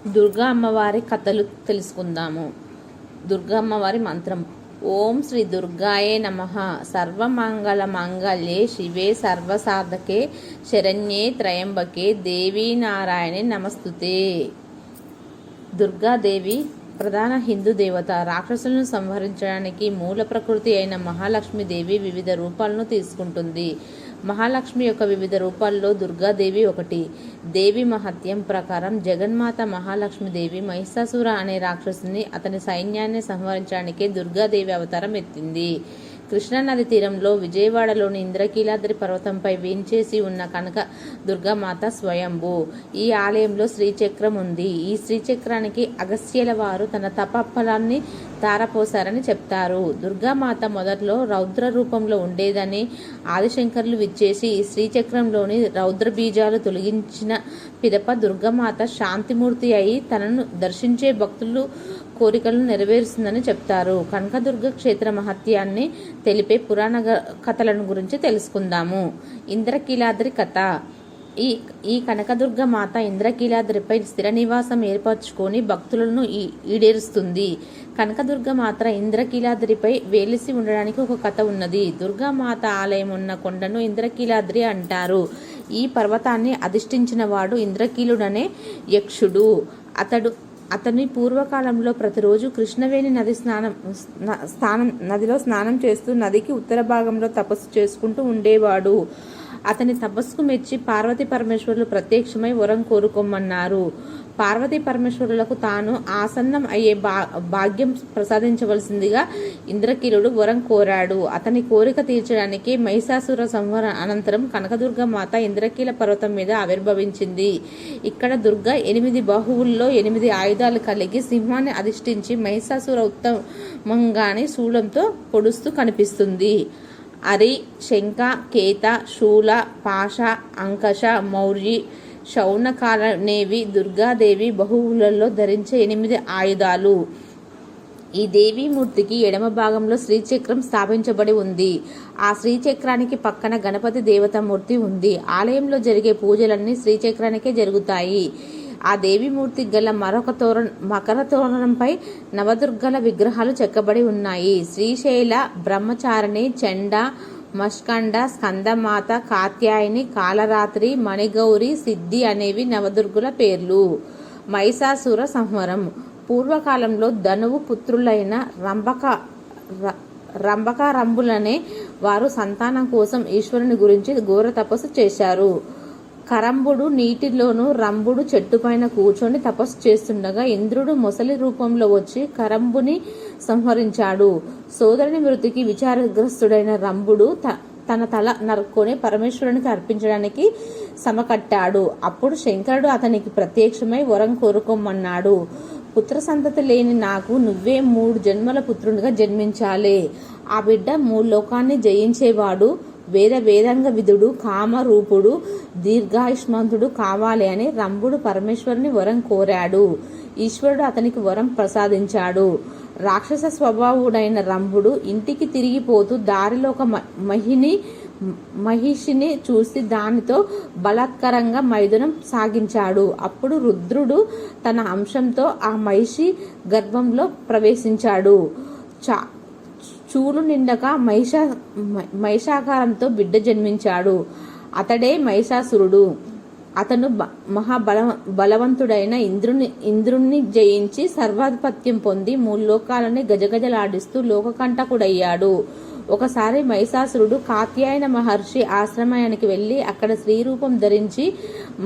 దుర్గా అమ్మవారి కథలు తెలుసుకుందాము. దుర్గా అమ్మవారి మంత్రం. ఓం శ్రీ దుర్గాయే నమః. సర్వమంగళ మంగళ్యే శివే సర్వసాధకే శరణ్యే త్రయంబకే దేవీ నారాయణే నమస్తుతే. దుర్గాదేవి ప్రధాన హిందూ దేవత. రాక్షసులను సంహరించడానికి మూల ప్రకృతి అయిన మహాలక్ష్మీదేవి వివిధ రూపాలను తీసుకుంటుంది. మహాలక్ష్మి యొక్క వివిధ రూపాల్లో దుర్గాదేవి ఒకటి. దేవి మహత్యం ప్రకారం జగన్మాత మహాలక్ష్మీదేవి మహిషాసుర అనే రాక్షసుని అతని సైన్యాన్ని సంహరించడానికే దుర్గాదేవి అవతారం ఎత్తింది. కృష్ణానది తీరంలో విజయవాడలోని ఇంద్రకీలాద్రి పర్వతంపై వేంచేసి ఉన్న కనక దుర్గామాత స్వయంభూ. ఈ ఆలయంలో శ్రీచక్రం ఉంది. ఈ శ్రీచక్రానికి అగస్త్యుల వారు తన తపఫలాన్ని తారపోశారని చెప్తారు. దుర్గామాత మొదట్లో రౌద్ర రూపంలో ఉండేదని ఆదిశంకర్లు విచ్చేసి ఈ శ్రీచక్రంలోని రౌద్ర బీజాలు తొలగించిన పిదప దుర్గామాత శాంతిమూర్తి అయి తనను దర్శించే భక్తులు కోరికలను నెరవేరుస్తుందని చెప్తారు. కనకదుర్గ క్షేత్ర మహత్యాన్ని తెలిపే పురాణ కథలను గురించి తెలుసుకుందాము. ఇంద్రకీలాద్రి కథ. ఈ కనకదుర్గ మాత ఇంద్రకీలాద్రిపై స్థిర నివాసం ఏర్పరచుకొని భక్తులను ఈడేరుస్తుంది. కనకదుర్గ మాత ఇంద్రకీలాద్రిపై వేలిసి ఉండడానికి ఒక కథ ఉన్నది. దుర్గామాత ఆలయం ఉన్న కొండను ఇంద్రకీలాద్రి అంటారు. ఈ పర్వతాన్ని అధిష్ఠించిన వాడు ఇంద్రకీలుడనే యక్షుడు. అతని పూర్వకాలంలో ప్రతిరోజు కృష్ణవేణి నదిలో స్నానం చేస్తూ నదికి ఉత్తర భాగంలో తపస్సు చేసుకుంటూ ఉండేవాడు. అతని తపస్సుకు మెచ్చి పార్వతీ పరమేశ్వరులు ప్రత్యక్షమై వరం కోరుకోమన్నారు. పార్వతీ పరమేశ్వరులకు తాను ఆసన్నం అయ్యే భాగ్యం ప్రసాదించవలసిందిగా ఇంద్రకీలుడు వరం కోరాడు. అతని కోరిక తీర్చడానికి మహిషాసుర సంహారం అనంతరం కనకదుర్గ మాత ఇంద్రకీల పర్వతం మీద ఆవిర్భవించింది. ఇక్కడ దుర్గ 8 బాహువుల్లో 8 ఆయుధాలు కలిగి సింహాన్ని అధిష్ఠించి మహిషాసుర ఉత్తమంగాని శూలంతో పొడుస్తూ కనిపిస్తుంది. అరి, శంఖ, కేత, శూల, పాశ, అంకష, మౌర్యి, శౌనకాలనేవి దుర్గాదేవి బహువులలో ధరించే 8 ఆయుధాలు. ఈ దేవీమూర్తికి ఎడమ భాగంలో శ్రీచక్రం స్థాపించబడి ఉంది. ఆ శ్రీచక్రానికి పక్కన గణపతి దేవతామూర్తి ఉంది. ఆలయంలో జరిగే పూజలన్నీ శ్రీచక్రానికే జరుగుతాయి. ఆ దేవీమూర్తి గల మకర తోరణంపై నవదుర్గల విగ్రహాలు చెక్కబడి ఉన్నాయి. శ్రీశైల, బ్రహ్మచారిణి, చండ, మష్కండ, స్కందమాత, కాత్యాయని, కాలరాత్రి, మణిగౌరి, సిద్ధి అనేవి నవదుర్గుల పేర్లు. మహిషాసుర సంహారం. పూర్వకాలంలో ధనువు పుత్రులైన రంభకారంభులనే వారు సంతానం కోసం ఈశ్వరుని గురించి ఘోర తపస్సు చేశారు. కరంబుడు నీటిలోనూ రంభుడు చెట్టుపైన కూర్చొని తపస్సు చేస్తుండగా ఇంద్రుడు మొసలి రూపంలో వచ్చి కరంబుని సంహరించాడు. సోదరుని మృతికి విచారగ్రస్తుడైన రంభుడు తన తల నరుక్కొని పరమేశ్వరునికి అర్పించడానికి సమకట్టాడు. అప్పుడు శంకరుడు అతనికి ప్రత్యక్షమై వరం కోరుకోమన్నాడు. పుత్ర సంతతి లేని నాకు నువ్వే 3 జన్మల పుత్రునిగా జన్మించాలి. ఆ బిడ్డ 3 లోకాన్ని జయించేవాడు, వేదంగ విధుడు, కామరూపుడు, దీర్ఘాయుష్మంతుడు కావాలి అని రంభుడు పరమేశ్వరుని వరం కోరాడు. ఈశ్వరుడు అతనికి వరం ప్రసాదించాడు. రాక్షస స్వభావుడైన రంభుడు ఇంటికి తిరిగిపోతూ దారిలో ఒక మహిషిని చూసి దానితో బలాత్కరంగా మైథునం సాగించాడు. అప్పుడు రుద్రుడు తన అంశంతో ఆ మహిషి గర్భంలో ప్రవేశించాడు. చూలు నిండక మహిషాకారంతో బిడ్డ జన్మించాడు. అతడే మహిషాసురుడు. అతను బలవంతుడైన ఇంద్రుణ్ణి జయించి సర్వాధిపత్యం పొంది 3 లోకాలని గజగజలాడిస్తూ లోకకంటకుడయ్యాడు. ఒకసారి మహిషాసురుడు కాత్యాయన మహర్షి ఆశ్రమానికి వెళ్ళి అక్కడ స్త్రీ రూపం ధరించి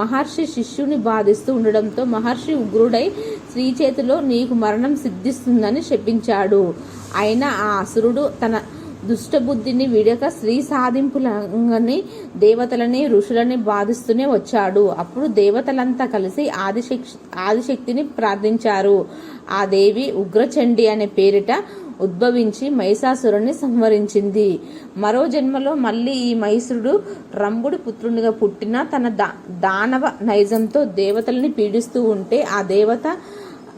మహర్షి శిష్యుని బాధిస్తూ ఉండడంతో మహర్షి ఉగ్రుడై స్త్రీ చేతిలో నీకు మరణం సిద్ధిస్తుందని శపించాడు. అయినా ఆ అసురుడు తన దుష్టబుద్ధిని విడక స్త్రీ సాధింపులని దేవతలని ఋషులని బాధిస్తూనే వచ్చాడు. అప్పుడు దేవతలంతా కలిసి ఆదిశక్తిని ప్రార్థించారు. ఆ దేవి ఉగ్రచండి అనే పేరిట ఉద్భవించి మహిషాసురుని సంహరించింది. మరో జన్మలో మళ్ళీ ఈ మహిషుడు రంభుడి పుత్రునిగా పుట్టిన తన దానవ నైజంతో దేవతలని పీడిస్తూ ఉంటే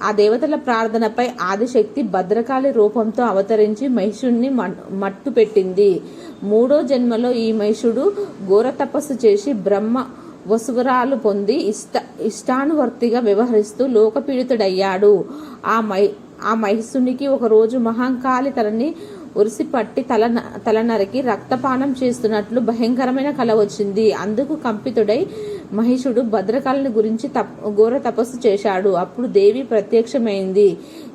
ఆ దేవతల ప్రార్థనపై ఆదిశక్తి భద్రకాళి రూపంతో అవతరించి మహిషుణ్ణి మట్టు పెట్టింది. 3వ జన్మలో ఈ మహిషుడు ఘోర తపస్సు చేసి బ్రహ్మ వసువరాలు పొంది ఇష్టానువర్తిగా వ్యవహరిస్తూ లోకపీడితుడయ్యాడు. ఆ మహిషునికి ఒకరోజు మహంకాళి తలని ఉరిసిపట్టి తల నరికి రక్తపానం చేస్తున్నట్లు భయంకరమైన కల వచ్చింది. అందుకు కంపితుడై మహిషుడు భద్రకాళిని గురించి ఘోర తపస్సు చేశాడు. అప్పుడు దేవి ప్రత్యక్షమైంది.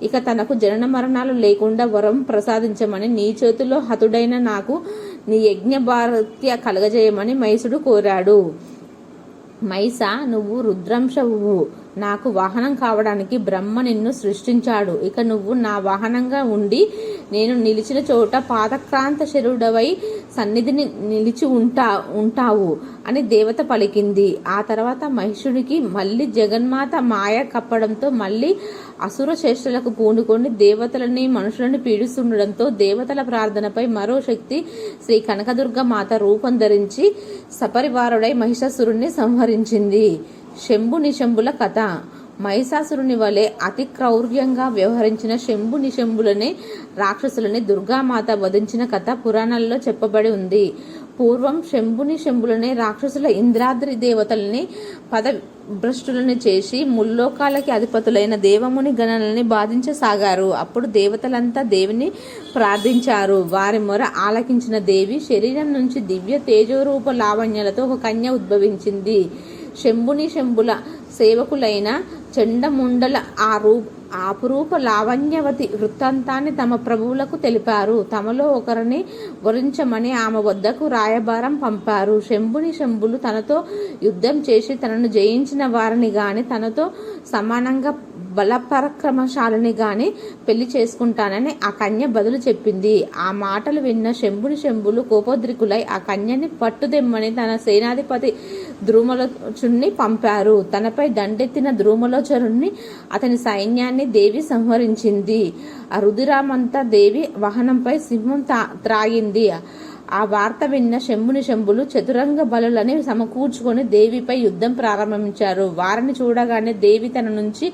ఇక తనకు జనన మరణాలు లేకుండా వరం ప్రసాదించమని, నీ చేతిలో హతుడైన నాకు నీ యజ్ఞ భారత్య కలగజేయమని మహిషుడు కోరాడు. మైస, నువ్వు రుద్రాంశవు. నాకు వాహనం కావడానికి బ్రహ్మ నిన్ను సృష్టించాడు. ఇక నువ్వు నా వాహనంగా ఉండి నేను నిలిచిన చోట పాదక్రాంత శరీరుడవై సన్నిధిని నిలిచి ఉంటావు అని దేవత పలికింది. ఆ తర్వాత మహిషుడికి మళ్ళీ జగన్మాత మాయ కప్పడంతో మళ్ళీ అసుర చేష్టలకు పూనుకొని దేవతలని మనుషులను పీడిస్తుండడంతో దేవతల ప్రార్థనపై మరో శక్తి శ్రీ కనకదుర్గ మాత రూపం ధరించి సపరివారుడై మహిషాసురుణ్ణి సంహరించింది. శంభు నిశంభుల కథ. మహిషాసురుని వలె అతి క్రౌర్యంగా వ్యవహరించిన శంభు నిశంభులనే రాక్షసులని దుర్గామాత వధించిన కథ పురాణాల్లో చెప్పబడి ఉంది. పూర్వం శంభుని శంభులనే రాక్షసుల ఇంద్రాద్రి దేవతల్ని పదభ్రష్టులని చేసి ముల్లోకాలకి అధిపతులైన దేవముని గణాలని బాధించసాగారు. అప్పుడు దేవతలంతా దేవిని ప్రార్థించారు. వారి మొర ఆలకించిన దేవి శరీరం నుంచి దివ్య తేజోరూప లావణ్యాలతో ఒక కన్య ఉద్భవించింది. శంభుల సేవకులైన చండముండల అపురూప లావణ్యవతి వృత్తాంతాన్ని తమ ప్రభువులకు తెలిపారు. తమలో ఒకరిని వరించమని ఆమె వద్దకు రాయబారం పంపారు. శంభులు తనతో యుద్ధం చేసి తనను జయించిన వారిని గాని, తనతో సమానంగా బలపరాక్రమశాలిని గాని పెళ్లి చేసుకుంటానని ఆ కన్య బదులు చెప్పింది. ఆ మాటలు విన్న శంభులు కోపోద్రికులై ఆ కన్యని పట్టుదెమ్మని తన సేనాధిపతి ద్రుమలోచనుని పంపారు. తనపై దండెత్తిన ద్రుమలోచనుని అతని సైన్యాన్ని దేవి సంహరించింది. ఆ రుధిరామంతా దేవి వాహనంపై సింహం త్రాగింది. ఆ వార్త విన్న శంభులు చతురంగ బలులని సమకూర్చుకొని దేవిపై యుద్ధం ప్రారంభించారు. వారిని చూడగానే దేవి తన నుంచి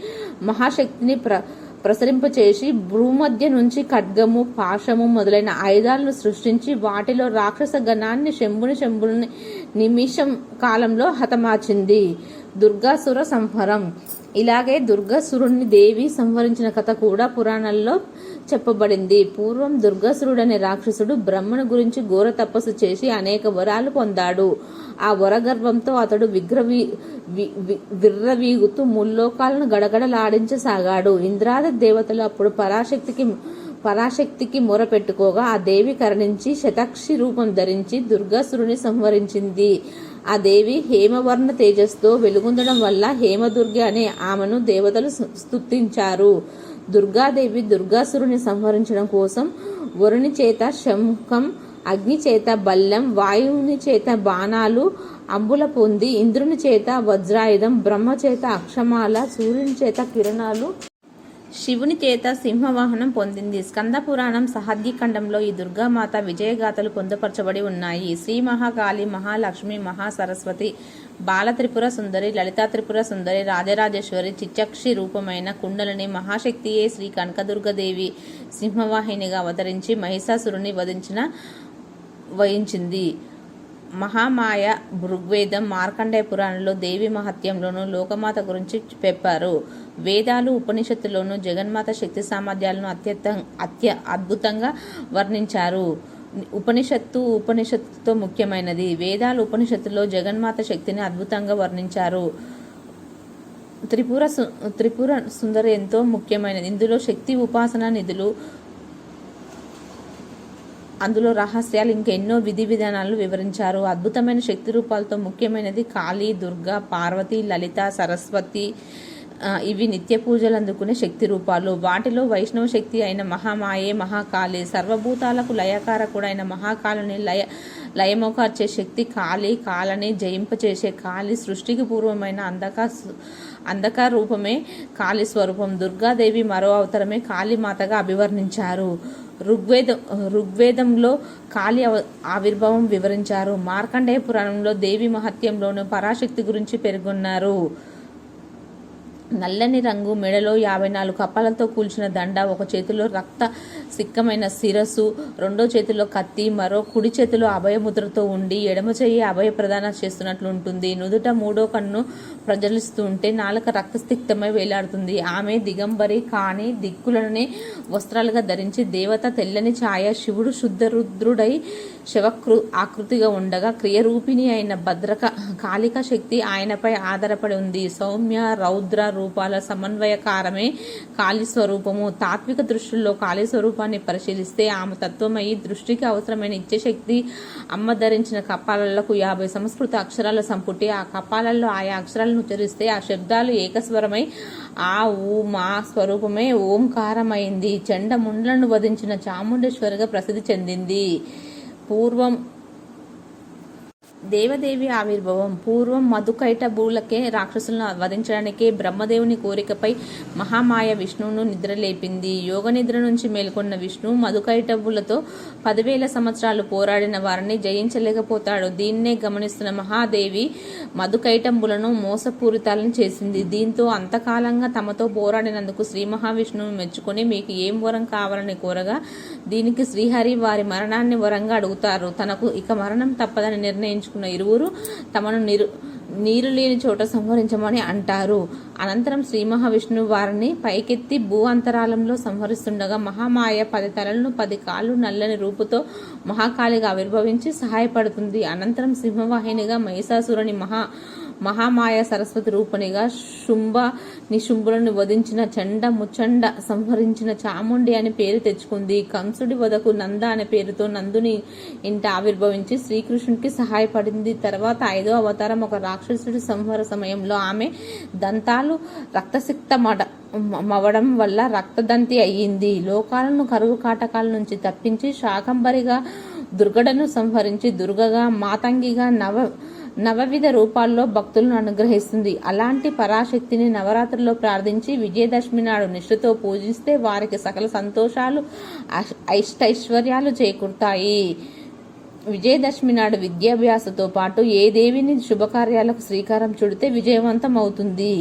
మహాశక్తిని ప్రసరింపచేసి భూమధ్య నుంచి ఖడ్గము, పాశము మొదలైన ఆయుధాలను సృష్టించి వాటిలో రాక్షస గణాన్ని శంభుని నిమిషం కాలంలో హతమార్చింది. దుర్గాసుర సంహారం. ఇలాగే దుర్గాసురుణ్ణి దేవి సంహరించిన కథ కూడా పురాణాల్లో చెప్పబడింది. పూర్వం దుర్గాసురుడనే రాక్షసుడు బ్రహ్మను గురించి ఘోర తపస్సు చేసి అనేక వరాలు పొందాడు. ఆ వరగర్వంతో అతడు విర్రవీగుతూ ముల్లోకాలను గడగడలాడించసాగాడు. ఇంద్రాది దేవతలు అప్పుడు పరాశక్తికి మొరపెట్టుకోగా ఆ దేవి కరుణించి శతాక్షి రూపం ధరించి దుర్గాసురుని సంహరించింది. ఆ దేవి హేమవర్ణ తేజస్తో వెలుగొందడం వల్ల హేమదుర్గ అనే ఆమెను దేవతలు స్తుతించారు. దుర్గాదేవి దుర్గాసురుని సంహరించడం కోసం వరుని చేత శంఖం, అగ్ని చేత బల్లెం, వాయువుని చేత బాణాలు, అంబుల పొంది, ఇంద్రుని చేత వజ్రాయుధం, బ్రహ్మ చేత అక్షమాల, సూర్యుని చేత కిరణాలు, శివుని చేత సింహవాహనం పొందింది. స్కంద పురాణం సహద్యఖండంలో ఈ దుర్గామాత విజయగాథలు పొందుపరచబడి ఉన్నాయి. శ్రీ మహాకాళి, మహాలక్ష్మి, మహాసరస్వతి, బాల త్రిపుర సుందరి, లలితా త్రిపుర సుందరి, రాజరాజేశ్వరి, చిచ్చక్షి రూపమైన కుండలిని మహాశక్తియే శ్రీ కనకదుర్గదేవి సింహవాహినిగా అవతరించి మహిషాసురుని వహించింది. మహామాయ ఋగ్వేదం, మార్కండేయ పురాణంలో దేవి మహత్యంలోనూ లోకమాత గురించి చెప్పారు. వేదాలు, ఉపనిషత్తులోనూ జగన్మాత శక్తి సామర్థ్యాలను అద్భుతంగా వర్ణించారు. ఉపనిషత్తుతో ముఖ్యమైనది. వేదాలు, ఉపనిషత్తులో జగన్మాత శక్తిని అద్భుతంగా వర్ణించారు. త్రిపుర సుందరి ఎంతో ముఖ్యమైనది. ఇందులో శక్తి ఉపాసన నిధులు, అందులో రహస్యాలు, ఇంకెన్నో విధి విధానాలు వివరించారు. అద్భుతమైన శక్తి రూపాలతో ముఖ్యమైనది కాళీ, దుర్గా, పార్వతి, లలిత, సరస్వతి. ఇవి నిత్య పూజలు అందుకునే శక్తి రూపాలు. వాటిలో వైష్ణవ శక్తి అయిన మహామాయే మహాకాళి, సర్వభూతాలకు లయకారకుడైన మహాకాళిని లయమోకార్చే శక్తి కాళి, కాలని జయింపచేసే కాళి, సృష్టికి పూర్వమైన అంధకార రూపమే కాళి స్వరూపం. దుర్గాదేవి మరో అవతారమే కాళీమాతగా అభివర్ణించారు. ఋగ్వేదంలో కాళి ఆవిర్భావం వివరించారు. మార్కండేయ పురాణంలో దేవి మహత్యంలోను పరాశక్తి గురించి పేర్కొన్నారు. నల్లని రంగు, మెడలో 54 కప్పలతో కూల్చిన దండ, ఒక చేతిలో రక్త సిక్కమైన శిరస్సు, రెండో చేతిలో కత్తి, మరో కుడి చేతిలో అభయముద్రతో ఉండి ఎడమ చెయ్యి అభయ ప్రదాన చేస్తున్నట్లు ఉంటుంది. నుదుట మూడో కన్ను ప్రజ్వలిస్తూ ఉంటే నాలుక రక్తసిక్తమై వేలాడుతుంది. ఆమె దిగంబరి కానీ దిక్కులనే వస్త్రాలుగా ధరించి దేవత తెల్లని ఛాయ. శివుడు శుద్ధరుద్రుడై ఆకృతిగా ఉండగా క్రియరూపిణి అయిన భద్రక కాళిక శక్తి ఆయనపై ఆధారపడి ఉంది. సౌమ్య రౌద్ర రూపాల సమన్వయకారమే కాళీ స్వరూపము. తాత్విక దృష్టిలో కాళీ స్వరూపాన్ని పరిశీలిస్తే ఆమె తత్వమయి దృష్టికి అవసరమైన ఇచ్ఛశక్తి. అమ్మ ధరించిన కపాలాలకు 50 సంస్కృత అక్షరాల సంపుటి. ఆ కపాలాల్లో ఆయా అక్షరాలను ఉచ్చరిస్తే ఆ శబ్దాలు ఏకస్వరమై ఆ ఊ మా స్వరూపమే ఓంకారమైంది. చండముండలను వధించిన చాముండేశ్వరిగా ప్రసిద్ధి చెందింది. పూర్వం దేవదేవి ఆవిర్భావం. పూర్వం మధుకైటభులకే రాక్షసులను వధించడానికే బ్రహ్మదేవుని కోరికపై మహామాయ విష్ణువును నిద్రలేపింది. యోగ నిద్ర నుంచి మేల్కొన్న విష్ణు మధుకైటభులతో 10,000 సంవత్సరాలు పోరాడిన వారిని జయించలేకపోతాడు. దీన్నే గమనిస్తున్న మహాదేవి మధుకైటంబులను మోసపూరితాలను చేసింది. దీంతో అంతకాలంగా తమతో పోరాడినందుకు శ్రీ మహావిష్ణువు మెచ్చుకొని మీకు ఏం వరం కావాలని కోరగా దీనికి శ్రీహరి వారి మరణాన్ని వరంగా అడుగుతారు. తనకు ఇక మరణం తప్పదని నిర్ణయించుకున్న ఇరువురు తమను నీరు లేని చోట సంహరించమని అంటారు. అనంతరం శ్రీ మహావిష్ణువు వారిని పైకెత్తి భూ అంతరాలంలో సంహరిస్తుండగా మహామాయ 10 తలలను 10 కాళ్ళు నల్లని రూపుతో మహాకాళిగా ఆవిర్భవించి సహాయపడుతుంది. అనంతరం సింహవాహినిగా మహిషాసురుని మహామాయ సరస్వతి రూపణిగా శుంభ నిశుంభులను వధించిన చండ ముచండ సంహరించిన చాముండి అని పేరు తెచ్చుకుంది. కంసుడి వదకు నంద అనే పేరుతో నందుని ఇంట ఆవిర్భవించి శ్రీకృష్ణుడికి సహాయపడింది. తర్వాత 5వ అవతారం ఒక రాక్షసుడి సంహార సమయంలో ఆమె దంతాలు రక్తసిక్తమవడం వల్ల రక్తదంతి అయ్యింది. లోకాలను కరువు కాటకాల నుంచి తప్పించి శాకంబరిగా దుర్గడను సంహరించి దుర్గగా మాతంగిగా నవవిధ రూపాల్లో భక్తులను అనుగ్రహిస్తుంది. అలాంటి పరాశక్తిని నవరాత్రుల్లో ప్రార్థించి విజయదశమి నాడు నిష్ఠతో పూజిస్తే వారికి సకల సంతోషాలు ఐష్టైశ్వర్యాలు చేకూరుతాయి. విజయదశమి నాడు విద్యాభ్యాసతో పాటు ఏ దేవిని శుభకార్యాలకు శ్రీకారం చుడితే విజయవంతం అవుతుంది.